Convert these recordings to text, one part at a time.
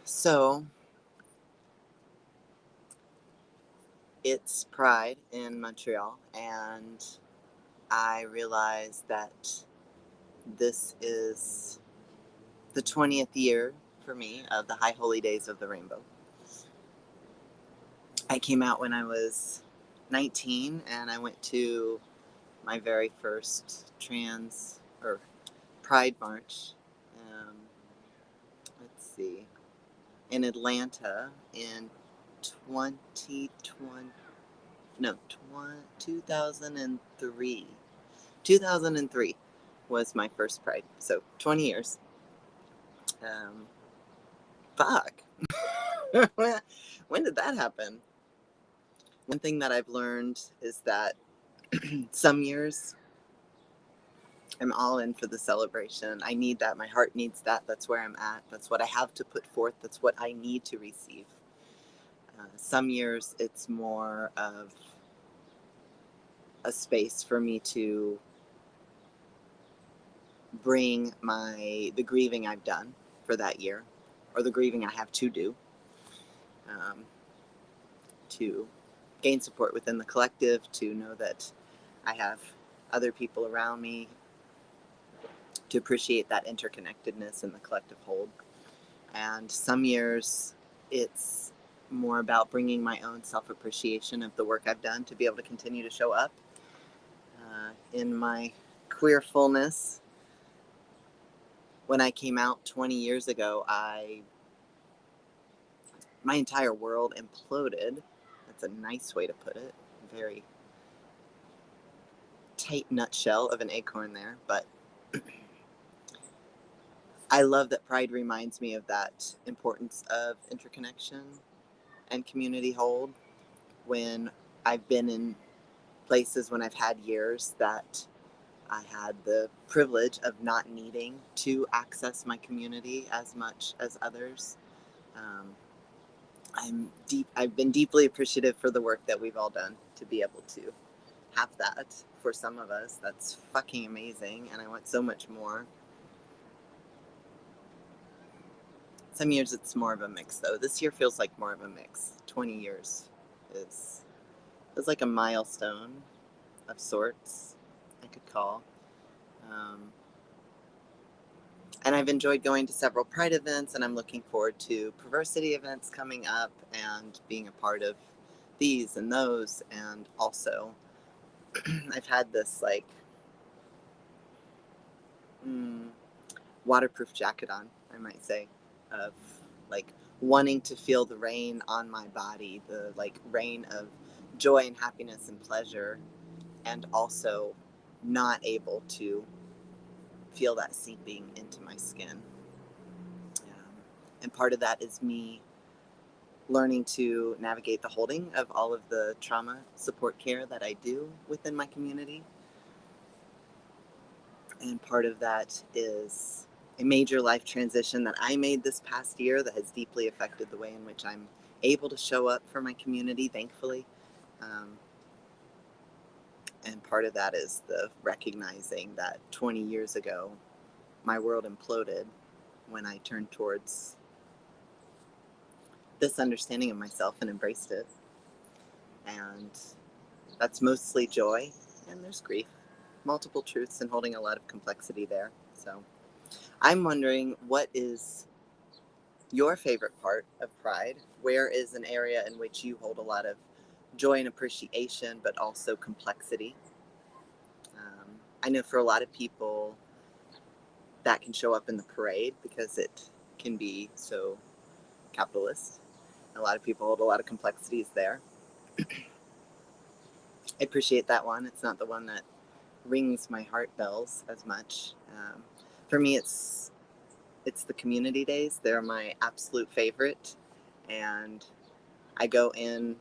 So it's Pride in Montreal, and I realized that this is the 20th year for me of the High Holy Days of the Rainbow. I came out when I was 19, and I went to my very first trans or Pride March. Um, let's see, in Atlanta in 2020. No, 2003. 2003 was my first Pride. So 20 years. Um, fuck. When did that happen? One thing that I've learned is that some years I'm all in for the celebration. I need that. My heart needs that. That's where I'm at. That's what I have to put forth. That's what I need to receive. Some years it's more of a space for me to bring the grieving I've done for that year, or the grieving I have to do, um, to gain support within the collective, to know that I have other people around me, to appreciate that interconnectedness in the collective whole. And some years it's more about bringing my own self-appreciation of the work I've done to be able to continue to show up in my queer fullness. When I came out 20 years ago, my entire world imploded. That's a nice way to put it. Very tight nutshell of an acorn there, but I love that Pride reminds me of that importance of interconnection and community hold. When I've been in places, when I've had years that I had the privilege of not needing to access my community as much as others. Um, I've been deeply appreciative for the work that we've all done to be able to have that. For some of us, that's fucking amazing, and I want so much more. Some years it's more of a mix, though. This year feels like more of a mix. 20 years is like a milestone of sorts, I could call. Um, and I've enjoyed going to several Pride events, and I'm looking forward to Perversity events coming up and being a part of these and those. And also, I've had this waterproof jacket on, I might say, of like wanting to feel the rain on my body, the rain of joy and happiness and pleasure, and also not able to feel that seeping into my skin. And part of that is me learning to navigate the holding of all of the trauma support care that I do within my community. And part of that is a major life transition that I made this past year that has deeply affected the way in which I'm able to show up for my community, thankfully. Um, and part of that is the recognizing that 20 years ago, my world imploded when I turned towards this understanding of myself and embraced it. And that's mostly joy, and there's grief, multiple truths, and holding a lot of complexity there. So I'm wondering, what is your favorite part of Pride? Where is an area in which you hold a lot of joy and appreciation, but also complexity? I know for a lot of people that can show up in the parade because it can be so capitalist. A lot of people hold a lot of complexities there. I appreciate that one. It's not the one that rings my heart bells as much. For me, it's the community days. They're my absolute favorite, and I go in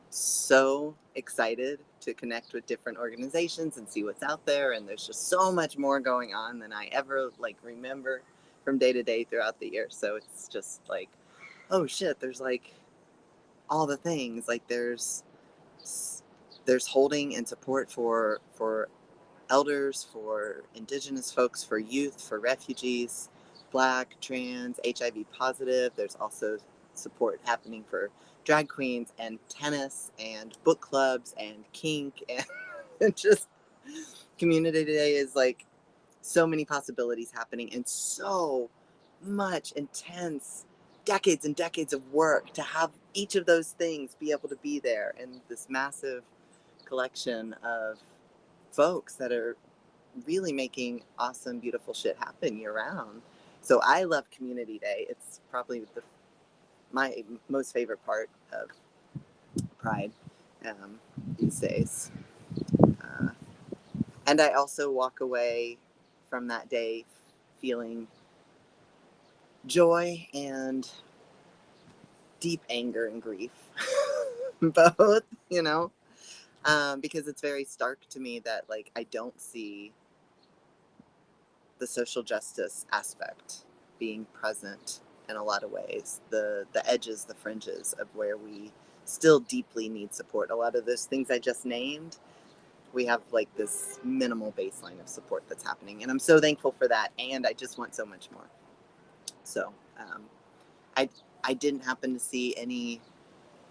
so excited to connect with different organizations and see what's out there. And there's just so much more going on than I ever remember from day to day throughout the year. So it's just like, oh shit, there's all the things. There's holding and support for elders, for indigenous folks, for youth, for refugees, Black, trans, HIV positive. There's also support happening for drag queens and tennis and book clubs and kink and just community day is like so many possibilities happening and so much intense decades and decades of work to have each of those things be able to be there in this massive collection of folks that are really making awesome, beautiful shit happen year round. So I love Community Day. It's probably my most favorite part of Pride these days. Uh, and I also walk away from that day feeling joy and deep anger and grief. Both, you know, because it's very stark to me that like I don't see the social justice aspect being present in a lot of ways. The edges, the fringes of where we still deeply need support. A lot of those things I just named, we have like this minimal baseline of support that's happening, and I'm so thankful for that. And I just want so much more. So I didn't happen to see any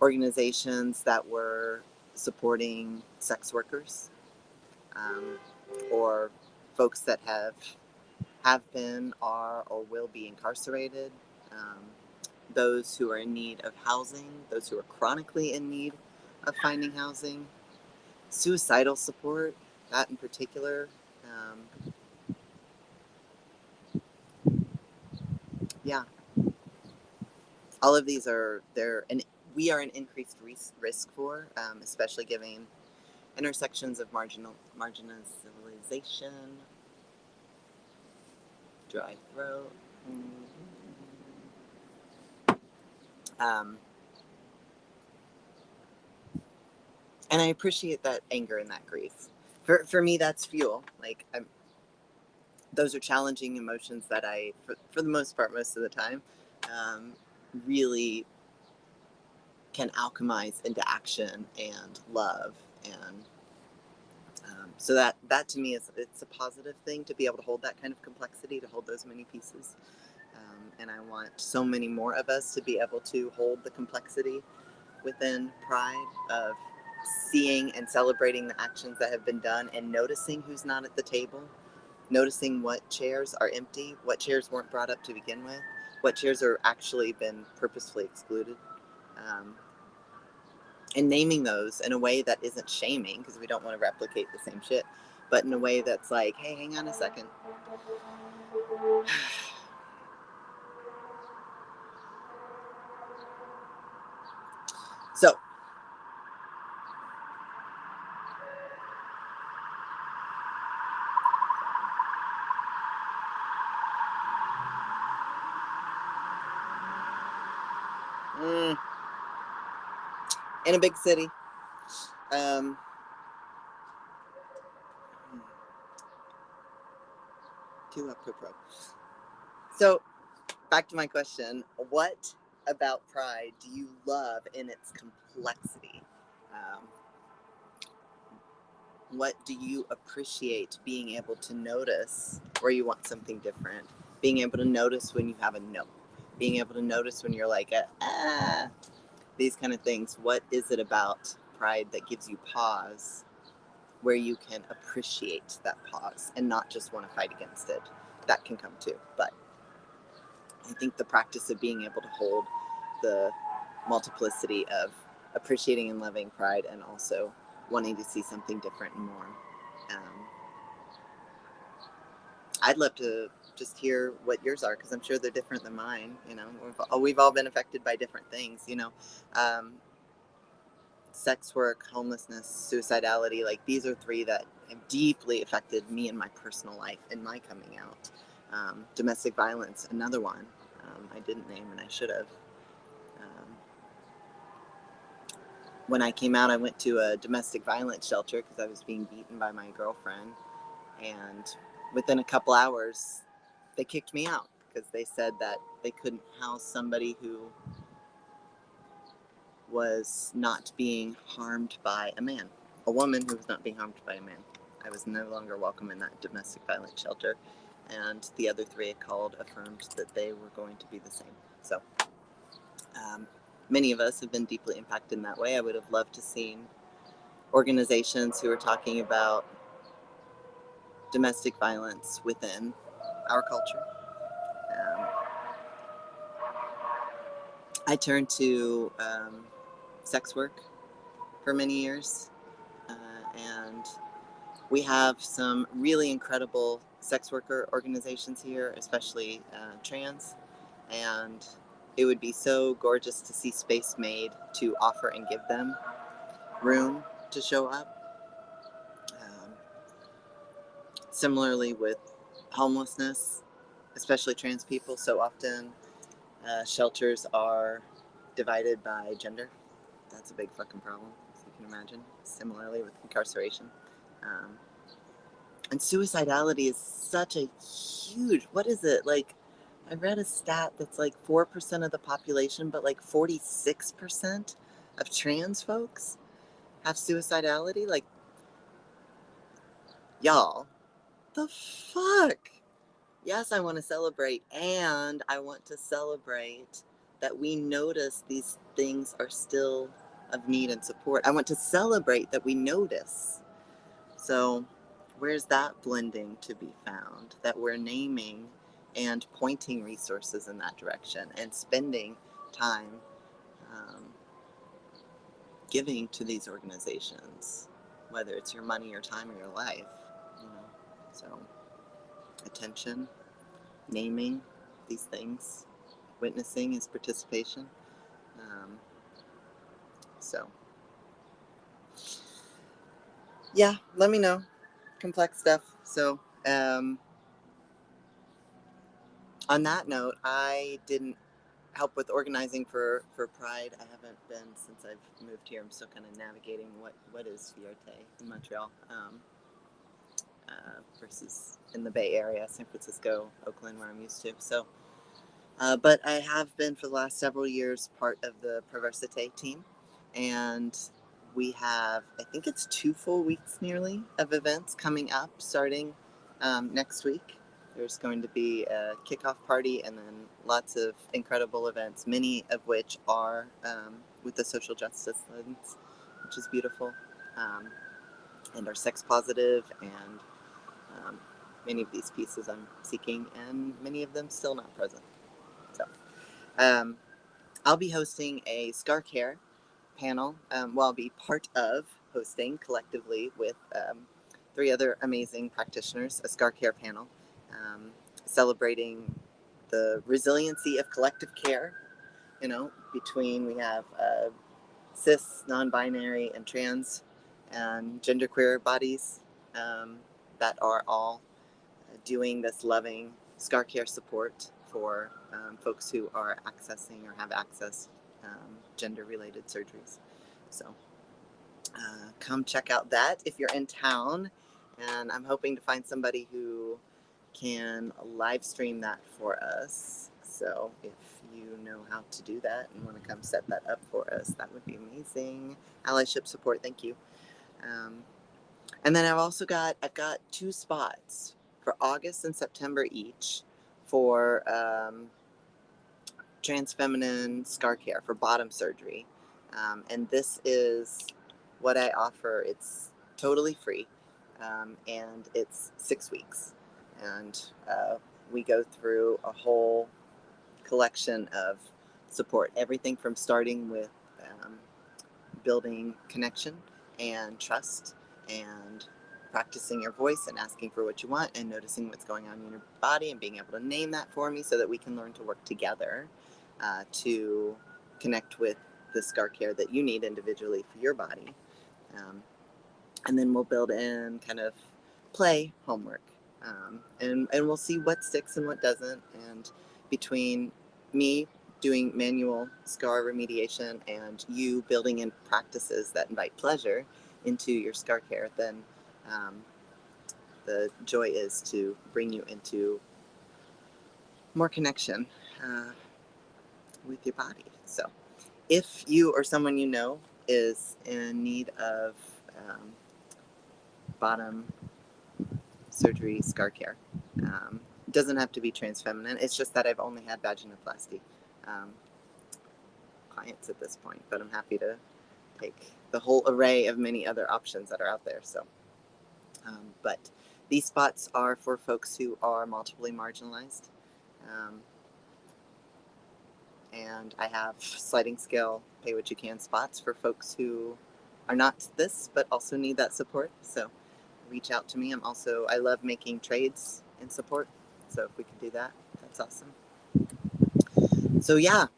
organizations that were supporting sex workers or folks that have been, are, or will be incarcerated, those who are in need of housing, those who are chronically in need of finding housing, suicidal support, that in particular. Yeah, all of these are there, and we are an increased risk for, especially given intersections of marginalization, dry throat. And I appreciate that anger and that grief. For me, that's fuel. Like those are challenging emotions that I, for the most part, most of the time, really can alchemize into action and love. And so that to me it's a positive thing to be able to hold that kind of complexity, to hold those many pieces. And I want so many more of us to be able to hold the complexity within Pride of seeing and celebrating the actions that have been done and noticing who's not at the table, noticing what chairs are empty, what chairs weren't brought up to begin with, what chairs are actually been purposefully excluded, and naming those in a way that isn't shaming, because we don't want to replicate the same shit, but in a way that's like, hey, hang on a second. So in a big city, too apropos. So back to my question, what about Pride do you love in its complexity? What do you appreciate being able to notice where you want something different? Being able to notice when you have a no. Being able to notice when you're like, these kind of things. What is it about Pride that gives you pause, where you can appreciate that pause and not just want to fight against it? That can come too. But I think the practice of being able to hold the multiplicity of appreciating and loving Pride and also wanting to see something different and more. I'd love to just hear what yours are, because I'm sure they're different than mine. You know, we've all been affected by different things. You know, sex work, homelessness, suicidality. Like these are three that have deeply affected me in my personal life and my coming out. Domestic violence, another one. I didn't name and I should have. When I came out, I went to a domestic violence shelter because I was being beaten by my girlfriend. And within a couple hours, they kicked me out because they said that they couldn't house somebody who was not being harmed by a man, a woman who was not being harmed by a man. I was no longer welcome in that domestic violence shelter. and the other 3 I called affirmed that they were going to be the same. So many of us have been deeply impacted in that way. I would have loved to seen organizations who are talking about domestic violence within our culture. I turned to sex work for many years, and we have some really incredible sex worker organizations here, especially trans, and it would be so gorgeous to see space made to offer and give them room to show up. Similarly with homelessness, especially trans people, so often shelters are divided by gender. That's a big fucking problem, as you can imagine. Similarly with incarceration. And suicidality is such a huge, what is it? Like, I read a stat that's like 4% of the population, but like 46% of trans folks have suicidality. Like, y'all, the fuck? Yes, I want to celebrate, and I want to celebrate that we notice these things are still of need and support. I want to celebrate that we notice. So where's that blending to be found? That we're naming and pointing resources in that direction and spending time giving to these organizations, whether it's your money, your time, or your life. So attention, naming these things, witnessing is participation. So yeah, let me know. Complex stuff. So on that note, I didn't help with organizing for Pride. I haven't been since I've moved here. I'm still kind of navigating what is Fierté in Montreal versus in the Bay Area, San Francisco, Oakland, where I'm used to. So, but I have been for the last several years part of the Perversité team, and we have, I think it's 2 full weeks nearly of events coming up starting next week. There's going to be a kickoff party and then lots of incredible events, many of which are with the social justice lens, which is beautiful, and are sex positive, and many of these pieces I'm seeking, and many of them still not present. So I'll be hosting a scar care panel. I'll be part of hosting collectively with 3 other amazing practitioners, a scar care panel, celebrating the resiliency of collective care. Between we have cis, non-binary, and trans and genderqueer bodies that are all doing this loving scar care support for folks who are accessing or have accessed gender-related surgeries. So come check out that if you're in town, and I'm hoping to find somebody who can live stream that for us. So if you know how to do that and want to come set that up for us, that would be amazing. Allyship support, thank you. And then I've got 2 spots for August and September each for trans feminine scar care for bottom surgery. And this is what I offer. It's totally free, and it's 6 weeks. And we go through a whole collection of support, everything from starting with building connection and trust and practicing your voice and asking for what you want and noticing what's going on in your body and being able to name that for me so that we can learn to work together to connect with the scar care that you need individually for your body. And then we'll build in kind of play homework, and we'll see what sticks and what doesn't. And between me doing manual scar remediation and you building in practices that invite pleasure into your scar care, then the joy is to bring you into more connection with your body. So if you or someone you know is in need of bottom surgery scar care, It doesn't have to be trans feminine. It's just that I've only had vaginoplasty clients at this point, but I'm happy to take the whole array of many other options that are out there. So, but these spots are for folks who are multiply marginalized. And I have sliding scale pay what you can spots for folks who are not this, but also need that support. So reach out to me. I love making trades in support. So if we can do that, that's awesome. So yeah,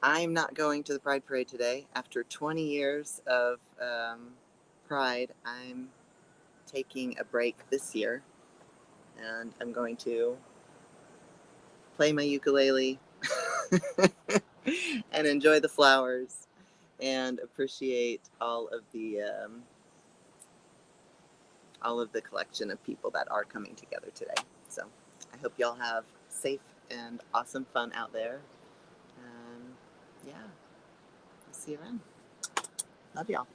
I'm not going to the Pride Parade today. After 20 years of Pride, I'm taking a break this year, and I'm going to play my ukulele and enjoy the flowers and appreciate all of the collection of people that are coming together today. So I hope y'all have safe and awesome fun out there. Yeah, I'll see you around. Love y'all.